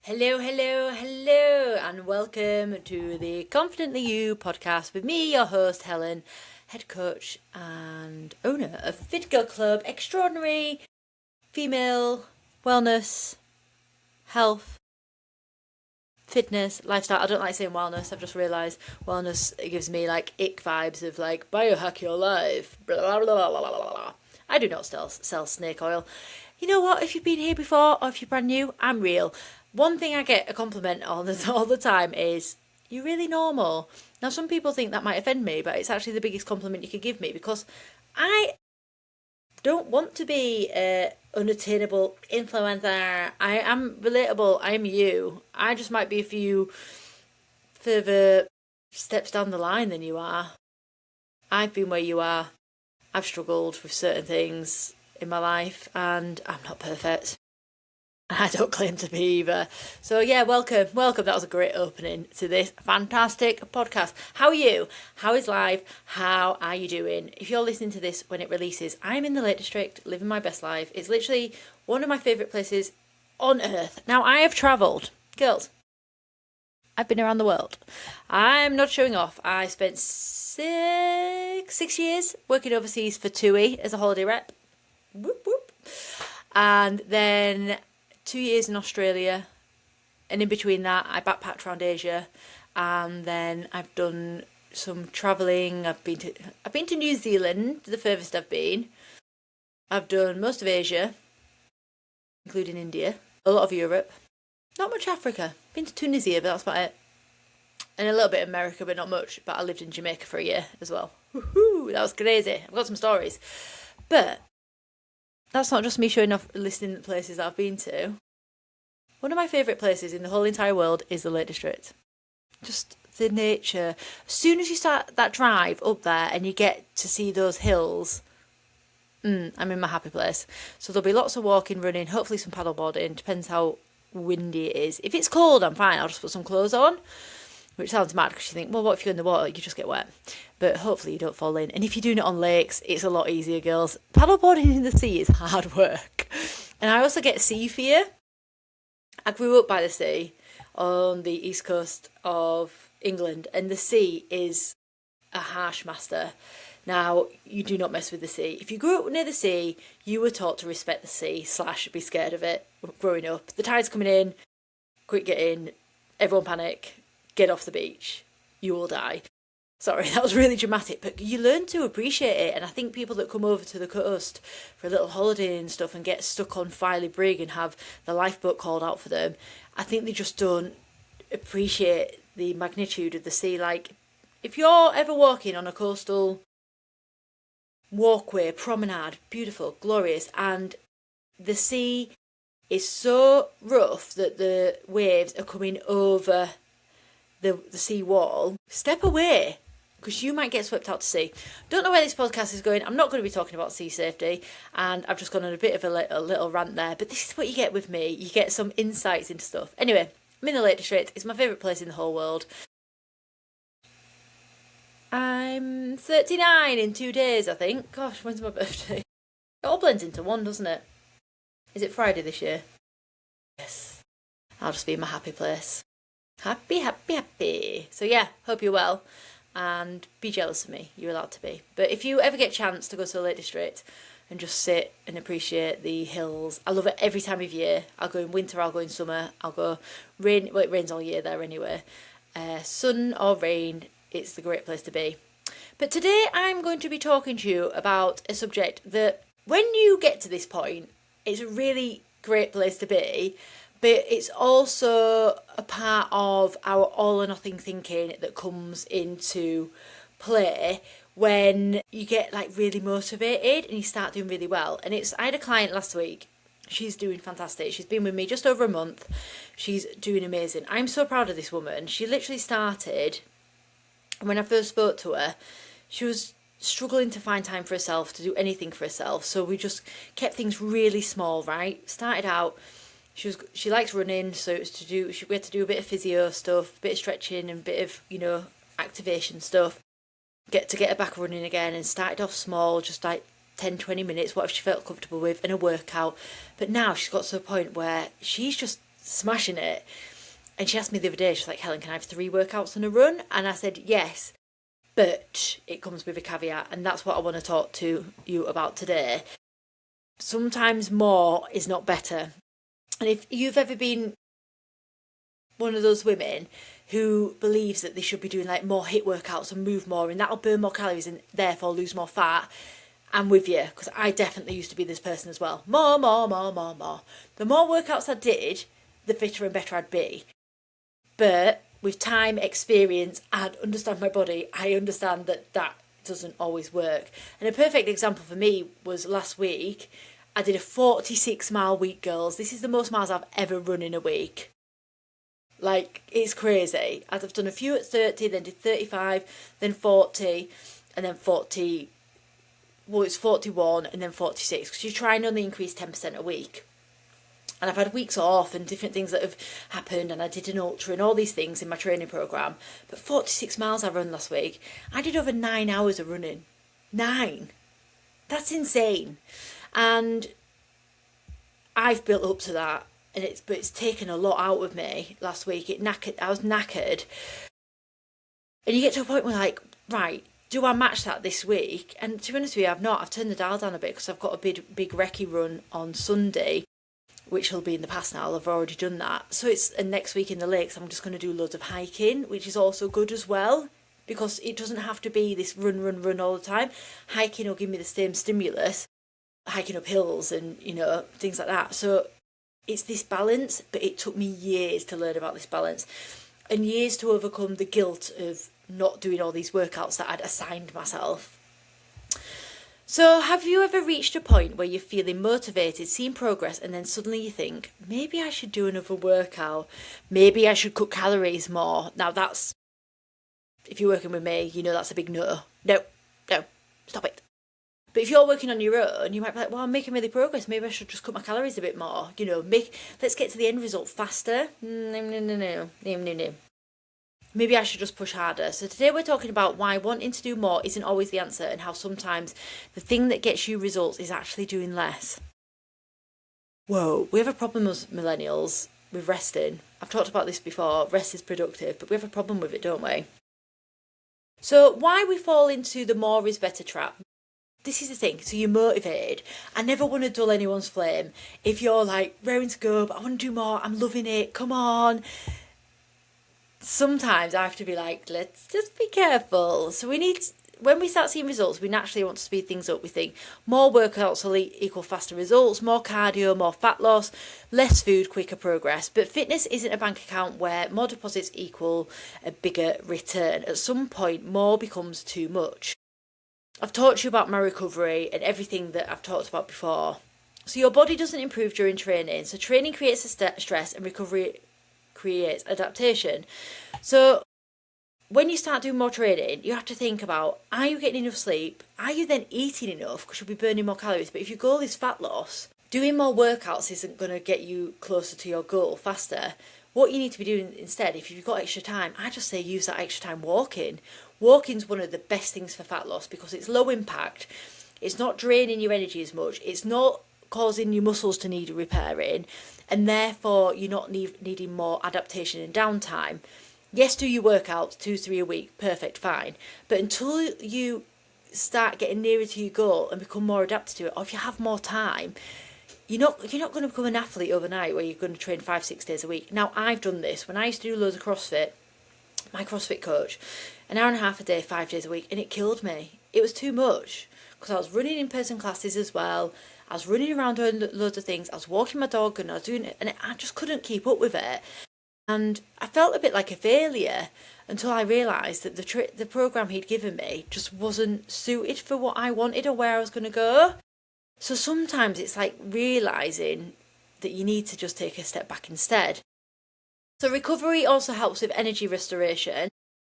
Hello, hello, hello, and welcome to the Confidently You podcast with me, your host, Helen, head coach and owner of Fit Girl Club, extraordinary female wellness, health, fitness, lifestyle. I don't like saying wellness, I've just realised wellness gives me like ick vibes of like biohack your life, blah, blah, blah, blah, blah, blah. I do not sell snake oil. You know what, if you've been here before or if you're brand new, I'm real. One thing I get a compliment on all the time is, you're really normal. Now, some people think that might offend me, but it's actually the biggest compliment you could give me because I don't want to be an unattainable influencer. I am relatable. I am you. I just might be a few further steps down the line than you are. I've been where you are. I've struggled with certain things in my life and I'm not perfect. I don't claim to be either. So yeah, welcome. That was a great opening to this fantastic podcast. How are you? How is life? How are you doing? If you're listening to this when it releases, I'm in the Lake District, living my best life. It's literally one of my favourite places on earth. Now, I have travelled. Girls, I've been around the world. I'm not showing off. I spent six years working overseas for TUI as a holiday rep. Whoop, whoop. And then 2 years in Australia, and in between that I backpacked around Asia, and then I've done some travelling. I've been to New Zealand, the furthest I've been. I've done most of Asia, including India, a lot of Europe, not much Africa. Been to Tunisia, but that's about it, and a little bit of America, but not much. But I lived in Jamaica for a year as well. Woohoo! That was crazy. I've got some stories, but that's not just me showing off listing the places that I've been to. One of my favourite places in the whole entire world is the Lake District. Just the nature. As soon as you start that drive up there and you get to see those hills, I'm in my happy place. So there'll be lots of walking, running, hopefully some paddleboarding. Depends how windy it is. If it's cold, I'm fine. I'll just put some clothes on. Which sounds mad because you think, well, what if you're in the water? You just get wet. But hopefully you don't fall in. And if you're doing it on lakes, it's a lot easier, girls. Paddleboarding in the sea is hard work. And I also get sea fear. I grew up by the sea on the east coast of England, and the sea is a harsh master. Now, you do not mess with the sea. If you grew up near the sea, you were taught to respect the sea / be scared of it growing up. The tide's coming in, quick get in, everyone panic. Get off the beach, you will die. Sorry, that was really dramatic, but you learn to appreciate it. And I think people that come over to the coast for a little holiday and stuff and get stuck on Filey Brig and have the lifeboat called out for them, I think they just don't appreciate the magnitude of the sea. Like, if you're ever walking on a coastal walkway, promenade, beautiful, glorious, and the sea is so rough that the waves are coming over the sea wall, step away because you might get swept out to sea. Don't know where this podcast is going. I'm not going to be talking about sea safety, and I've just gone on a bit of a little rant there, but this is what you get with me. You get some insights into stuff. Anyway, I'm in the Lake District. It's my favourite place in the whole world. I'm 39 in 2 days, I think. Gosh, when's my birthday? It all blends into one, doesn't it? Is it Friday this year? Yes. I'll just be in my happy place. Happy, happy, happy. So yeah, hope you're well and be jealous of me. You're allowed to be. But if you ever get a chance to go to the Lake District and just sit and appreciate the hills, I love it every time of year. I'll go in winter, I'll go in summer, I'll go rain. Well, it rains all year there anyway. Sun or rain, it's the great place to be. But today I'm going to be talking to you about a subject that when you get to this point, it's a really great place to be. But it's also a part of our all or nothing thinking that comes into play when you get like really motivated and you start doing really well. And I had a client last week. She's doing fantastic. She's been with me just over a month. She's doing amazing. I'm so proud of this woman. She literally started, when I first spoke to her, she was struggling to find time for herself, to do anything for herself. So we just kept things really small, right? Started out, she likes running, so we had to do a bit of physio stuff, a bit of stretching and a bit of, activation stuff. Get her back running again, and started off small, just like 10-20 minutes, whatever she felt comfortable with, and a workout. But now she's got to a point where she's just smashing it. And she asked me the other day, she's like, Helen, can I have 3 workouts on a run? And I said, yes, but it comes with a caveat. And that's what I want to talk to you about today. Sometimes more is not better. And if you've ever been one of those women who believes that they should be doing like more HIIT workouts and move more and that'll burn more calories and therefore lose more fat, I'm with you, because I definitely used to be this person as well. More. The more workouts I did, the fitter and better I'd be. But with time, experience, and understand my body, I understand that that doesn't always work. And a perfect example for me was last week. I did a 46-mile week, girls. This is the most miles I've ever run in a week. Like, it's crazy. I've done a few at 30, then did 35, then 40, and then 40. Well, it's 41 and then 46, because you try and only increase 10% a week. And I've had weeks off and different things that have happened, and I did an ultra and all these things in my training programme. But 46 miles I run last week. I did over 9 hours of running. 9. That's insane. And I've built up to that, and it's taken a lot out of me last week. I was knackered. And you get to a point where like, right, do I match that this week? And to be honest with you, I've not. I've turned the dial down a bit because I've got a big recce run on Sunday, which will be in the past now. I've already done that. So and next week in the lakes, I'm just going to do loads of hiking, which is also good as well, because it doesn't have to be this run all the time. Hiking will give me the same stimulus, hiking up hills and, things like that. So it's this balance, but it took me years to learn about this balance and years to overcome the guilt of not doing all these workouts that I'd assigned myself. So have you ever reached a point where you're feeling motivated, seeing progress, and then suddenly you think, maybe I should do another workout, maybe I should cut calories more? Now that's, if you're working with me, that's a big no, stop it. But if you're working on your own, you might be like, well, I'm making really progress, maybe I should just cut my calories a bit more, let's get to the end result faster. No. Maybe I should just push harder. So today we're talking about why wanting to do more isn't always the answer, and how sometimes the thing that gets you results is actually doing less. Whoa, we have a problem as millennials with resting. I've talked about this before, rest is productive, but we have a problem with it, don't we? So why we fall into the more is better trap. This is the thing, so you're motivated. I never want to dull anyone's flame. If you're like raring to go, but I want to do more, I'm loving it, come on. Sometimes I have to be like, let's just be careful. So when we start seeing results, we naturally want to speed things up. We think more workouts will equal faster results, more cardio, more fat loss, less food, quicker progress. But fitness isn't a bank account where more deposits equal a bigger return. At some point, more becomes too much. I've talked to you about my recovery and everything that I've talked about before. So your body doesn't improve during training. So training creates a stress, and recovery creates adaptation. So when you start doing more training, you have to think about, are you getting enough sleep? Are you then eating enough? Because you'll be burning more calories. But if your goal is fat loss, doing more workouts isn't going to get you closer to your goal faster. What you need to be doing instead, if you've got extra time, I just say use that extra time walking. Walking's one of the best things for fat loss because it's low impact. It's not draining your energy as much. It's not causing your muscles to need repairing, and therefore you're not needing more adaptation and downtime. Yes, do your workouts 2-3 a week, perfect, fine. But until you start getting nearer to your goal and become more adapted to it, or if you have more time, you're not going to become an athlete overnight where you're going to train 5-6 days a week. Now, I've done this. When I used to do loads of CrossFit, my CrossFit coach, an hour and a half a day, 5 days a week, and it killed me. It was too much because I was running in-person classes as well. I was running around doing loads of things. I was walking my dog and I was doing it, and I just couldn't keep up with it. And I felt a bit like a failure until I realised that the programme he'd given me just wasn't suited for what I wanted or where I was going to go. So sometimes it's like realising that you need to just take a step back instead. So recovery also helps with energy restoration.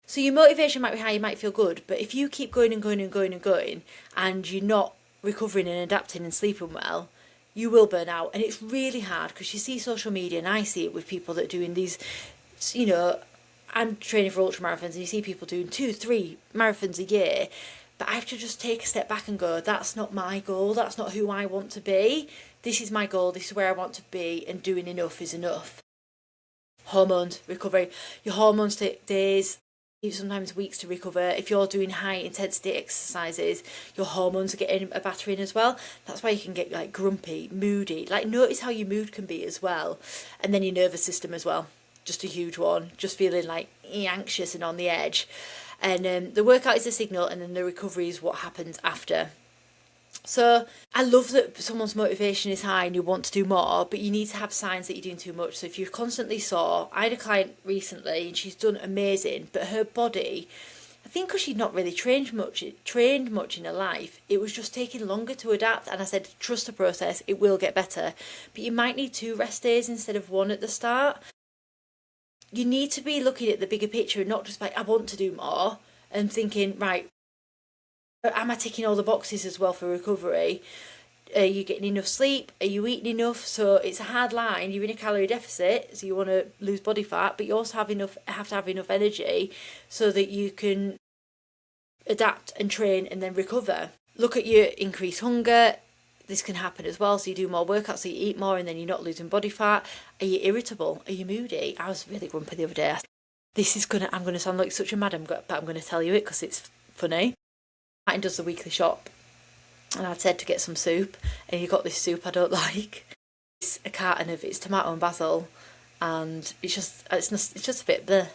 So your motivation might be high, you might feel good, but if you keep going and you're not recovering and adapting and sleeping well, you will burn out. And it's really hard because you see social media, and I see it with people that are doing these, I'm training for ultra marathons, and you see people doing 2-3 marathons a year. But I have to just take a step back and go, that's not my goal, that's not who I want to be. This is my goal, this is where I want to be, and doing enough is enough. Hormones, recovery. Your hormones take days, sometimes weeks to recover. If you're doing high intensity exercises, your hormones are getting a battering as well. That's why you can get like grumpy, moody. Like notice how your mood can be as well. And then your nervous system as well. Just a huge one. Just feeling like anxious and on the edge. And the workout is a signal, and then the recovery is what happens after. So I love that someone's motivation is high and you want to do more, but you need to have signs that you're doing too much. So if you're constantly sore, I had a client recently and she's done amazing, but her body, I think because she'd not really trained much in her life, it was just taking longer to adapt. And I said, trust the process, it will get better. But you might need 2 rest days instead of 1 at the start. You need to be looking at the bigger picture and not just like, I want to do more, and thinking, right, am I ticking all the boxes as well for recovery? Are you getting enough sleep? Are you eating enough? So it's a hard line. You're in a calorie deficit, so you want to lose body fat, but you also have to have enough energy so that you can adapt and train and then recover. Look at your increased hunger. This can happen as well. So you do more workouts, so you eat more, and then you're not losing body fat. Are you irritable? Are you moody? I was really grumpy the other day. I'm gonna sound like such a madam, but I'm gonna tell you it because it's funny. Martin does the weekly shop, and I'd said to get some soup, and he got this soup I don't like. It's a carton of it's tomato and basil, and it's just a bit bleh.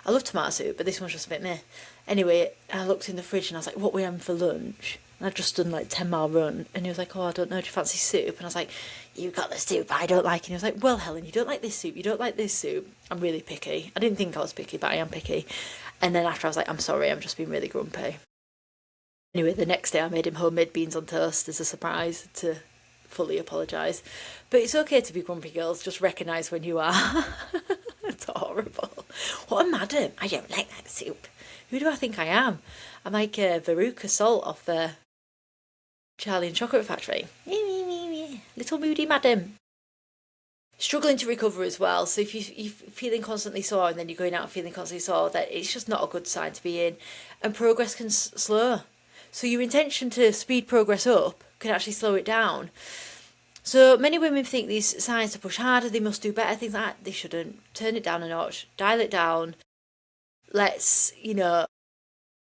I love tomato soup, but this one's just a bit meh. Anyway, I looked in the fridge and I was like, what are we having for lunch? And I'd just done like 10-mile run, and he was like, oh, I don't know, do you fancy soup? And I was like, you got the soup, I don't like it. And he was like, well, Helen, you don't like this soup, you don't like this soup. I'm really picky. I didn't think I was picky, but I am picky. And then after I was like, I'm sorry, I'm just being really grumpy. Anyway, the next day I made him homemade beans on toast as a surprise to fully apologise. But it's okay to be grumpy, girls, just recognise when you are. It's horrible. What a madam, I don't like that soup. Who do I think I am? I'm like Veruca Salt off Charlie and Chocolate Factory. Little moody madam. Struggling to recover as well. So if you're feeling constantly sore and then you're going out feeling constantly sore, that it's just not a good sign to be in. And progress can slow. So your intention to speed progress up can actually slow it down. So many women think these signs to push harder, they must do better, things like that. They shouldn't. Turn it down a notch, dial it down. Let's,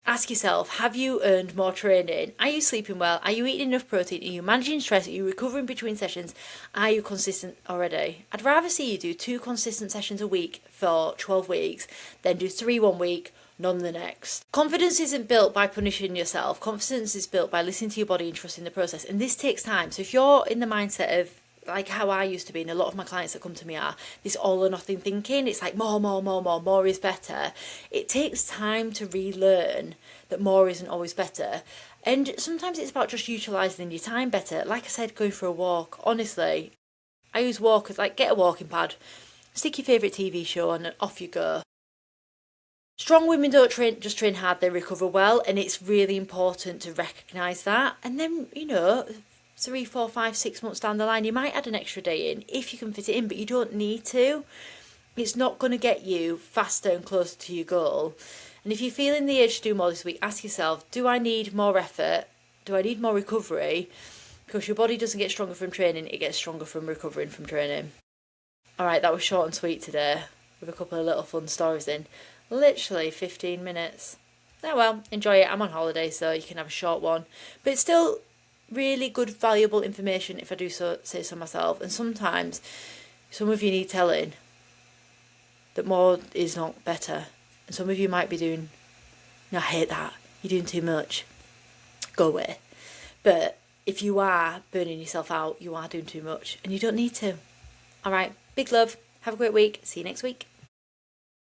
ask yourself, have you earned more training? Are you sleeping well? Are you eating enough protein? Are you managing stress? Are you recovering between sessions? Are you consistent already? I'd rather see you do 2 consistent sessions a week for 12 weeks than do 3 one week, none the next. Confidence isn't built by punishing yourself. Confidence is built by listening to your body and trusting the process. And this takes time. So if you're in the mindset of like how I used to be, and a lot of my clients that come to me are this all or nothing thinking, it's like more is better. It takes time to relearn that more isn't always better. And sometimes it's about just utilising your time better. Like I said, going for a walk. Honestly, I use walkers, like get a walking pad, stick your favourite TV show on and off you go. Strong women don't just train hard, they recover well, and it's really important to recognise that. And then, 3, 4, 5, 6 months down the line, you might add an extra day in if you can fit it in, but you don't need to. It's not going to get you faster and closer to your goal. And if you're feeling the urge to do more this week, ask yourself, do I need more effort? Do I need more recovery? Because your body doesn't get stronger from training, it gets stronger from recovering from training. Alright, that was short and sweet today, with a couple of little fun stories in. Literally 15 minutes. Oh well, enjoy it. I'm on holiday, so you can have a short one. But it's still really good, valuable information if I do say so myself. And sometimes some of you need telling that more is not better. And some of you might be doing, I hate that. You're doing too much. Go away. But if you are burning yourself out, you are doing too much. And you don't need to. Alright, big love. Have a great week. See you next week.